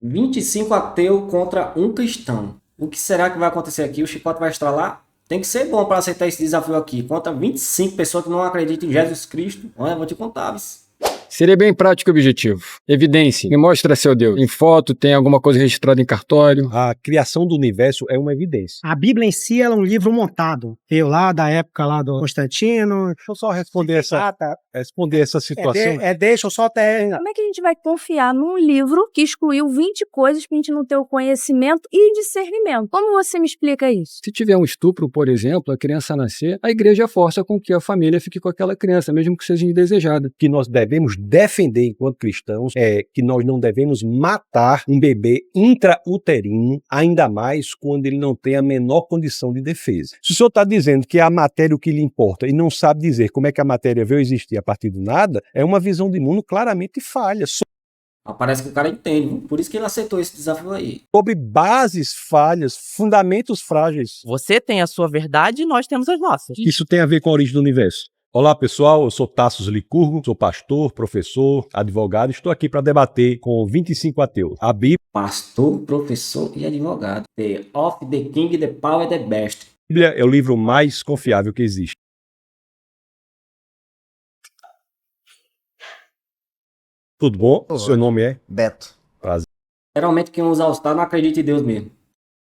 25 ateu contra um cristão. O que será que vai acontecer aqui? O chicote vai estralar? Tem que ser bom para aceitar esse desafio aqui. Contra 25 pessoas que não acreditam em Jesus Cristo. Olha, eu vou te contar, vice. Seria bem prático e objetivo. Evidência. Me mostra seu Deus. Em foto, tem alguma coisa registrada em cartório? A criação do universo é uma evidência. A Bíblia em si ela é um livro montado. Veio lá da época lá do Constantino. Deixa eu só responder essa situação. Deixa eu só até... Como é que a gente vai confiar num livro que excluiu 20 coisas pra gente não ter o conhecimento e discernimento? Como você me explica isso? Se tiver um estupro, por exemplo, a criança nascer, a igreja força com que a família fique com aquela criança, mesmo que seja indesejada. Que nós devemos defender enquanto cristãos é que nós não devemos matar um bebê intrauterino, ainda mais quando ele não tem a menor condição de defesa. Se o senhor está dizendo que é a matéria o que lhe importa e não sabe dizer como é que a matéria veio existir a partir do nada, é uma visão de mundo claramente falha. Parece que o cara entende, viu? Por isso que ele aceitou esse desafio aí. Sobre bases falhas, fundamentos frágeis. Você tem a sua verdade e nós temos as nossas. Isso tem a ver com a origem do universo. Olá pessoal, eu sou Tassos Licurgo, sou pastor, professor, advogado, estou aqui para debater com 25 ateus. A Bíblia... Pastor, professor e advogado. The of the king, the power, the best. A Bíblia é o livro mais confiável que existe. Tudo bom? Olá. Seu nome é? Beto. Prazer, Geralmente quem usa All-Star não acredita em Deus mesmo.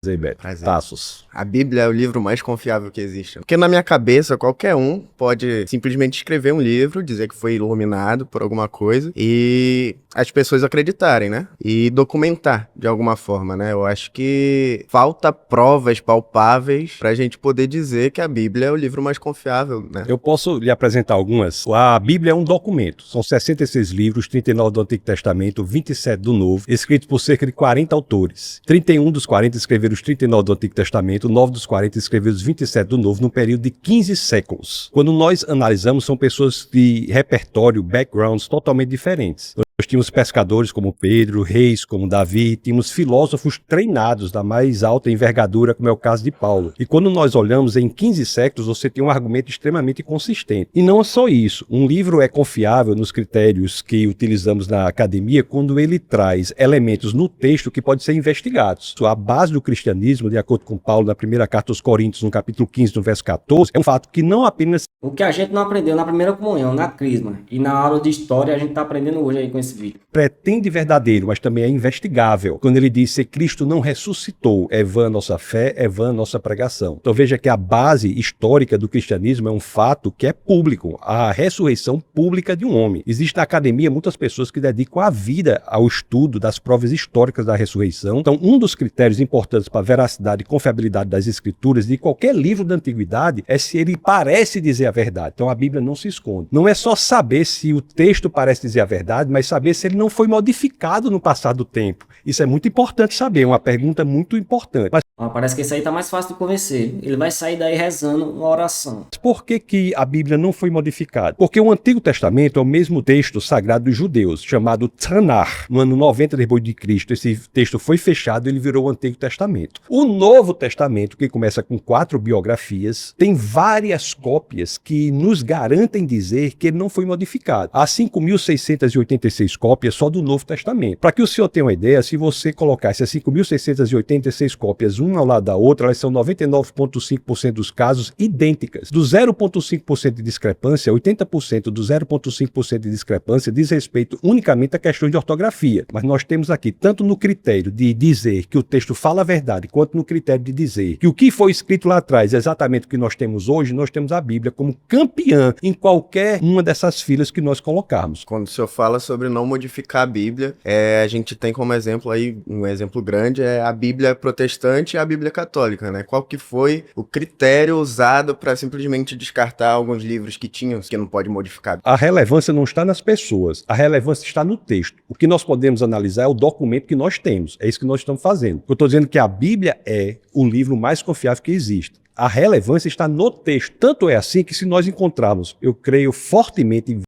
Beto. Prazer. Tassos. A Bíblia é o livro mais confiável que existe. Porque na minha cabeça, qualquer um pode simplesmente escrever um livro, dizer que foi iluminado por alguma coisa e as pessoas acreditarem, né? E documentar de alguma forma, né? Eu acho que falta provas palpáveis pra gente poder dizer que a Bíblia é o livro mais confiável, né? Eu posso lhe apresentar algumas. A Bíblia é um documento. São 66 livros, 39 do Antigo Testamento, 27 do Novo, escritos por cerca de 40 autores. 31 dos 40 escreveram os 39 do Antigo Testamento, 9 dos 40 escreveram os 27 do Novo, num período de 15 séculos. Quando nós analisamos, são pessoas de repertório, backgrounds totalmente diferentes. Nós tínhamos pescadores como Pedro, reis como Davi, tínhamos filósofos treinados da mais alta envergadura, como é o caso de Paulo. E quando nós olhamos em 15 séculos, você tem um argumento extremamente consistente. E não só isso, um livro é confiável nos critérios que utilizamos na academia quando ele traz elementos no texto que podem ser investigados. A base do cristianismo, de acordo com Paulo, na primeira carta aos Coríntios, no capítulo 15, no verso 14, é um fato que não apenas... O que a gente não aprendeu na primeira comunhão, na crisma e na aula de história, a gente está aprendendo hoje aí com esse vídeo. pretende verdadeiro, mas também é investigável. Quando ele diz que Cristo não ressuscitou, é vã a nossa fé, é vã a nossa pregação. Então veja que a base histórica do cristianismo é um fato que é público, a ressurreição pública de um homem. Existe na academia muitas pessoas que dedicam a vida ao estudo das provas históricas da ressurreição. Então um dos critérios importantes para a veracidade e confiabilidade das escrituras de qualquer livro da antiguidade é se ele parece dizer a verdade. Então a Bíblia não se esconde. Não é só saber se o texto parece dizer a verdade, mas saber se ele não foi modificado no passar do tempo. Isso é muito importante saber, é uma pergunta muito importante. Mas Parece que esse aí tá mais fácil de convencer. Ele vai sair daí rezando uma oração. por que a Bíblia não foi modificada? Porque o Antigo Testamento é o mesmo texto sagrado dos judeus, chamado Tanakh. No ano 90 depois de Cristo, esse texto foi fechado e ele virou o Antigo Testamento. O Novo Testamento, que começa com 4 biografias, tem várias cópias que nos garantem dizer que ele não foi modificado. Há 5.686 cópias só do Novo Testamento. Para que o senhor tenha uma ideia, se você colocar essas 5.686 cópias uma ao lado da outra, elas são 99,5% dos casos idênticas. Do 0,5% de discrepância, 80% do 0,5% de discrepância diz respeito unicamente a questões de ortografia. Mas nós temos aqui, tanto no critério de dizer que o texto fala a verdade, quanto no critério de dizer que o que foi escrito lá atrás é exatamente o que nós temos hoje, nós temos a Bíblia como campeã em qualquer uma dessas filas que nós colocarmos. Quando o senhor fala sobre não modificar a Bíblia, a gente tem como exemplo aí, um exemplo grande, é a Bíblia protestante e a Bíblia católica, né? Qual que foi o critério usado para simplesmente descartar alguns livros que tinham, que não pode modificar? A relevância não está nas pessoas, a relevância está no texto. O que nós podemos analisar é o documento que nós temos, é isso que nós estamos fazendo. Eu estou dizendo que a Bíblia é o livro mais confiável que existe. A relevância está no texto. Tanto é assim que se nós encontrarmos, eu creio fortemente...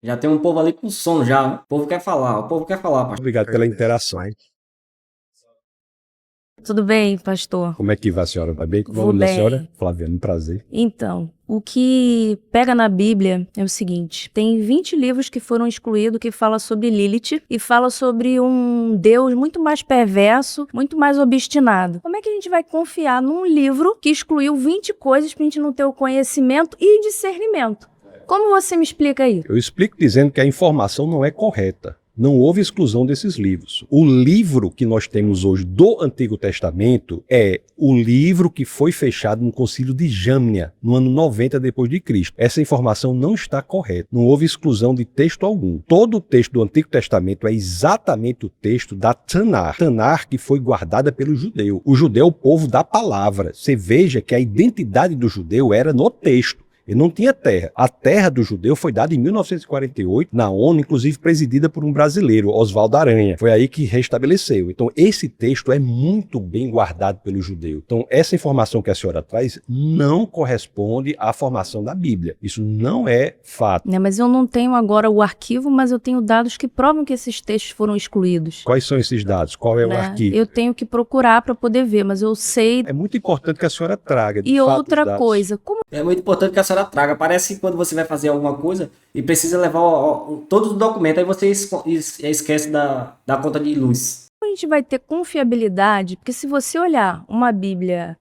Já tem um povo ali com sono já. O povo quer falar, pastor. Obrigado pela interação. Tudo bem, pastor? Como é que vai, senhora? Vai bem? Qual o Vou nome da bem. senhora? Flaviano, prazer. Então, o que pega na Bíblia é o seguinte: tem 20 livros que foram excluídos que fala sobre Lilith e fala sobre um Deus muito mais perverso, muito mais obstinado. Como é que a gente vai confiar num livro que excluiu 20 coisas pra gente não ter o conhecimento e discernimento? Como você me explica isso? Eu explico dizendo que a informação não é correta. Não houve exclusão desses livros. O livro que nós temos hoje do Antigo Testamento é o livro que foi fechado no Concílio de Jâmnia, no ano 90 depois de Cristo. Essa informação não está correta. Não houve exclusão de texto algum. Todo o texto do Antigo Testamento é exatamente o texto da Tanar. Tanar que foi guardada pelo judeu. O judeu é o povo da palavra. Você veja que a identidade do judeu era no texto. Ele não tinha terra. A terra do judeu foi dada em 1948 na ONU, inclusive presidida por um brasileiro, Oswaldo Aranha. Foi aí que restabeleceu. Então, esse texto é muito bem guardado pelo judeu. Então, essa informação que a senhora traz não corresponde à formação da Bíblia. Isso não é fato. Mas eu não tenho agora o arquivo, mas eu tenho dados que provam que esses textos foram excluídos. Quais são esses dados? Qual é o né? arquivo? Eu tenho que procurar para poder ver, mas eu sei. É muito importante que a senhora traga, de E fato, outra os dados. coisa, como É muito importante que a senhora traga. Parece que quando você vai fazer alguma coisa e precisa levar todos os documentos, aí você esquece da conta de luz. a gente vai ter confiabilidade? Porque se você olhar uma Bíblia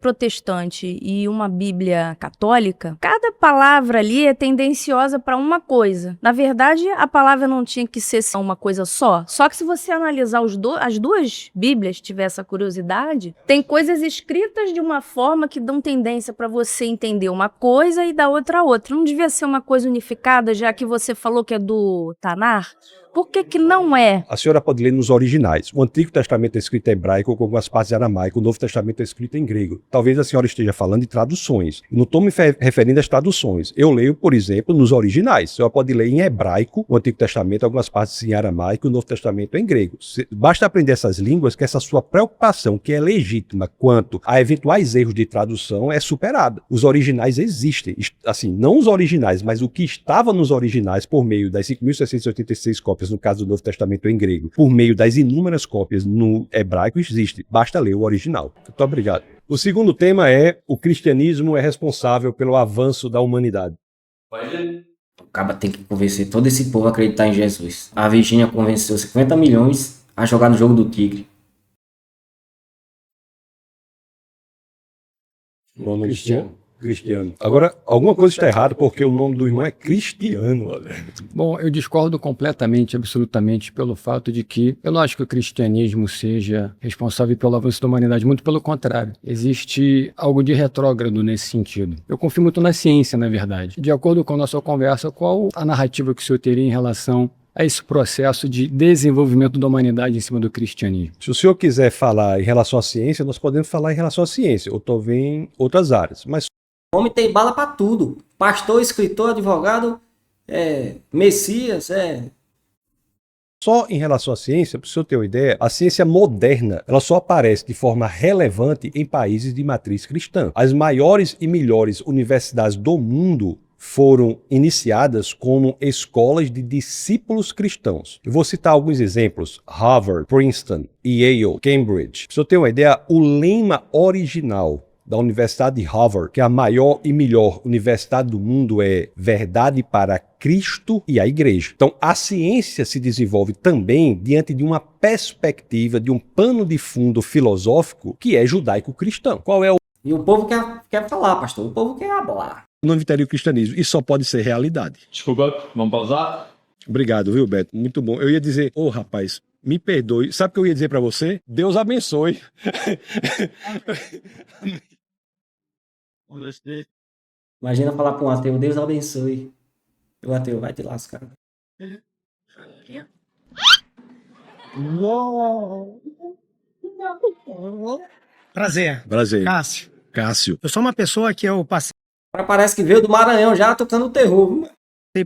protestante e uma Bíblia católica, cada palavra ali é tendenciosa para uma coisa. Na verdade, a palavra não tinha que ser uma coisa só. Só que se você analisar as duas Bíblias, tiver essa curiosidade, tem coisas escritas de uma forma que dão tendência para você entender uma coisa e da outra outra. Não devia ser uma coisa unificada, já que você falou que é do Tanar? Por que que não é? A senhora pode ler nos originais. O Antigo Testamento é escrito em hebraico com algumas partes em aramaico, o Novo Testamento é escrito em grego. Talvez a senhora esteja falando de traduções. Não estou me referindo às traduções. Eu leio, por exemplo, nos originais. A senhora pode ler em hebraico o Antigo Testamento, algumas partes em aramaico, o Novo Testamento em grego. Basta aprender essas línguas que essa sua preocupação, que é legítima quanto a eventuais erros de tradução, é superada. Os originais existem. Assim, não os originais, mas o que estava nos originais por meio das 5.686 cópias no caso do Novo Testamento em grego, por meio das inúmeras cópias no hebraico, existe. Basta ler o original. Muito obrigado. O segundo tema é: o cristianismo é responsável pelo avanço da humanidade. O cara tem que convencer todo esse povo a acreditar em Jesus. A Virgínia convenceu 50 milhões a jogar no jogo do tigre. Bom nome Cristiano. Agora, alguma coisa está errada porque o nome do irmão é Cristiano. Olha. Bom, eu discordo completamente, absolutamente, pelo fato de que eu não acho que o cristianismo seja responsável pelo avanço da humanidade, muito pelo contrário. Existe algo de retrógrado nesse sentido. Eu confio muito na ciência, na verdade. De acordo com a nossa conversa, qual a narrativa que o senhor teria em relação a esse processo de desenvolvimento da humanidade em cima do cristianismo? Se o senhor quiser falar em relação à ciência, nós podemos falar em relação à ciência, ou talvez em outras áreas. Mas O homem tem bala pra tudo. Pastor, escritor, advogado, Messias, só em relação à ciência, para o senhor ter uma ideia, a ciência moderna, ela só aparece de forma relevante em países de matriz cristã. As maiores e melhores universidades do mundo foram iniciadas como escolas de discípulos cristãos. Eu vou citar alguns exemplos: Harvard, Princeton, Yale, Cambridge. Para o senhor ter uma ideia, o lema original da Universidade de Harvard, que é a maior e melhor universidade do mundo, é verdade para Cristo e a Igreja. Então, a ciência se desenvolve também diante de uma perspectiva, de um pano de fundo filosófico que é judaico-cristão. Qual é o E o povo quer falar, pastor. O povo quer falar. não evitaria o cristianismo? Isso só pode ser realidade. Desculpa, vamos pausar? Obrigado, viu, Beto? Muito bom. Eu ia dizer, rapaz, me perdoe. Sabe o que eu ia dizer pra você? Deus abençoe. Imagina falar para um ateu: Deus abençoe. E o ateu vai te lascar. Prazer. Prazer. Cássio. Cássio. Eu sou uma pessoa que eu passei Parece que veio do Maranhão já tocando terror.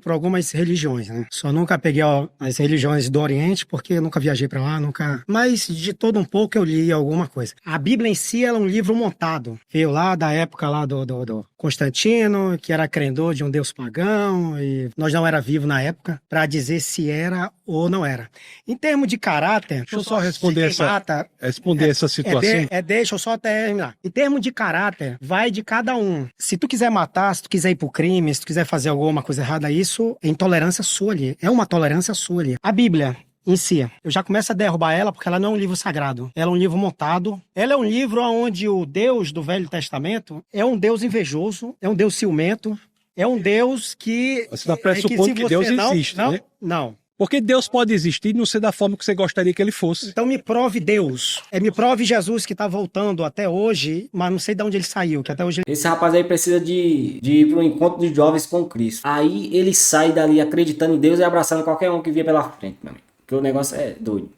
por algumas religiões, né? Só nunca peguei as religiões do Oriente, porque eu nunca viajei pra lá, nunca... Mas de todo um pouco eu li alguma coisa. A Bíblia em si, ela é um livro montado. Veio lá da época lá do Constantino, que era credor de um deus pagão, e nós não era vivo na época, pra dizer se era ou não era. Em termos de caráter... Deixa eu só responder essa situação. Deixa eu só terminar. Em termos de caráter, vai de cada um. Se tu quiser matar, se tu quiser ir pro crime, se tu quiser fazer alguma coisa errada, isso é intolerância sua ali. É uma tolerância sua ali. A Bíblia em si, eu já começo a derrubar ela porque ela não é um livro sagrado. Ela é um livro montado. Ela é um livro onde o Deus do Velho Testamento é um Deus invejoso, é um Deus ciumento, é um Deus que... Você está pressupondo que Deus existe, né? Não. Porque Deus pode existir e não ser da forma que você gostaria que ele fosse. Então me prove Deus. Me prove Jesus que está voltando até hoje, mas não sei de onde ele saiu, que até hoje... Esse rapaz aí precisa de ir para um encontro de jovens com Cristo. Aí ele sai dali acreditando em Deus e abraçando qualquer um que via pela frente, meu amigo. Porque o negócio é doido.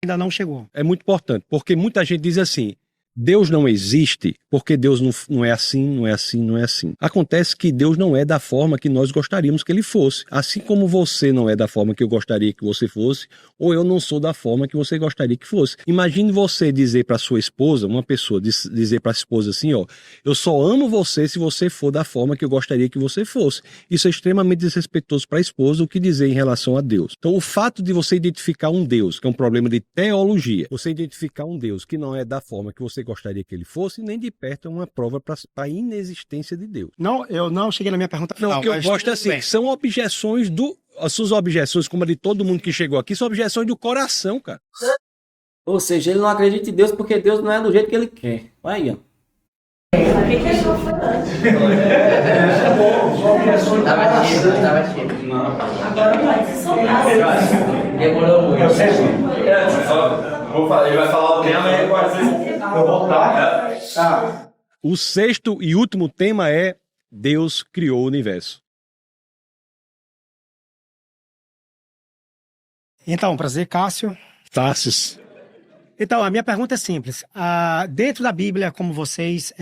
Ainda não chegou. É muito importante, porque muita gente diz assim, Deus não existe porque Deus não é assim, não é assim, não é assim. Acontece que Deus não é da forma que nós gostaríamos que ele fosse. Assim como você não é da forma que eu gostaria que você fosse, ou eu não sou da forma que você gostaria que fosse. Imagine você dizer para sua esposa, uma pessoa dizer para a esposa assim, ó, eu só amo você se você for da forma que eu gostaria que você fosse. Isso é extremamente desrespeitoso para a esposa, o que dizer em relação a Deus. Então, o fato de você identificar um Deus, que é um problema de teologia, você identificar um Deus que não é da forma que você gostaria que ele fosse, nem de perto é uma prova para a inexistência de Deus. Não, eu não cheguei na minha pergunta final. Não, o que eu gosto é assim, são objeções as suas objeções, como a de todo mundo que chegou aqui, são objeções do coração, cara. Ou seja, ele não acredita em Deus porque Deus não é do jeito que ele quer. Vai aí, ó. Agora pode soltar. Demorou muito. Ele vai falar o tema e eu vou voltar. O sexto e último tema é Deus criou o universo. Então, prazer, Cássio. Tassis. Então, a minha pergunta é simples. Dentro da Bíblia, como vocês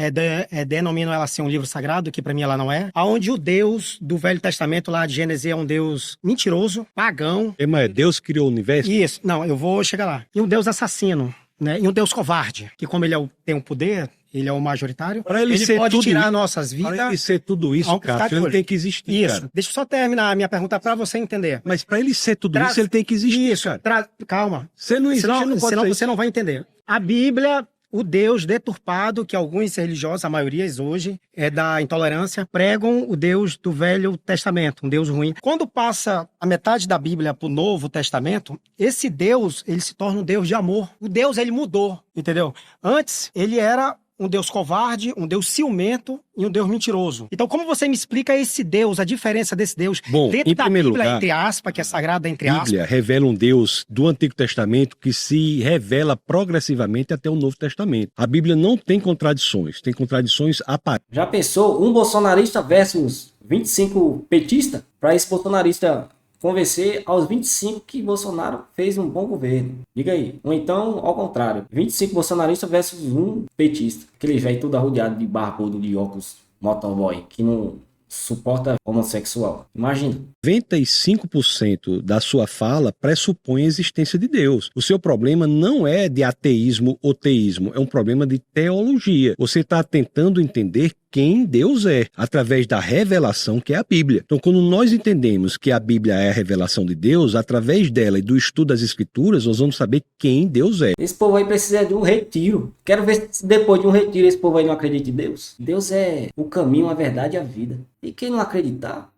denominam ela ser um livro sagrado, que para mim ela não é, aonde o Deus do Velho Testamento, lá de Gênesis, é um Deus mentiroso, pagão. O tema é Deus criou o universo? Isso, não, eu vou chegar lá. E um Deus assassino, né? E um Deus covarde, que como ele tem o poder, ele é o majoritário, ele pode tirar nossas vidas. Para ele ser tudo isso, cara, ele tem que existir, isso. Cara. Deixa eu só terminar a minha pergunta para você entender. Mas para ele ser tudo isso, ele tem que existir, isso, cara. Calma. Você não existe, senão, não pode senão ser você não vai entender. A Bíblia, o Deus deturpado, que alguns religiosos, a maioria hoje, é da intolerância, pregam o Deus do Velho Testamento, um Deus ruim. Quando passa a metade da Bíblia para o Novo Testamento, esse Deus, ele se torna um Deus de amor. O Deus, ele mudou, entendeu? Antes, ele era um Deus covarde, um Deus ciumento e um Deus mentiroso. Então, como você me explica esse Deus, a diferença desse Deus dentro da Bíblia, entre aspas, que é sagrada, entre aspas? A Bíblia revela um Deus do Antigo Testamento que se revela progressivamente até o Novo Testamento. A Bíblia não tem contradições, tem contradições aparentes. Já pensou um bolsonarista versus 25 petistas? Para esse bolsonarista convencer aos 25 que Bolsonaro fez um bom governo. Diga aí. Ou então, ao contrário, 25 bolsonaristas versus um petista. Aquele velho todo arrodeado de barbudo, de óculos, motoboy, que não suporta homossexual. Imagina. 95% da sua fala pressupõe a existência de Deus. O seu problema não é de ateísmo ou teísmo, é um problema de teologia. Você está tentando entender quem Deus é, através da revelação que é a Bíblia. Então, quando nós entendemos que a Bíblia é a revelação de Deus, através dela e do estudo das Escrituras, nós vamos saber quem Deus é. Esse povo aí precisa de um retiro. Quero ver se depois de um retiro esse povo aí não acredita em Deus. Deus é o caminho, a verdade e a vida. E quem não acreditar,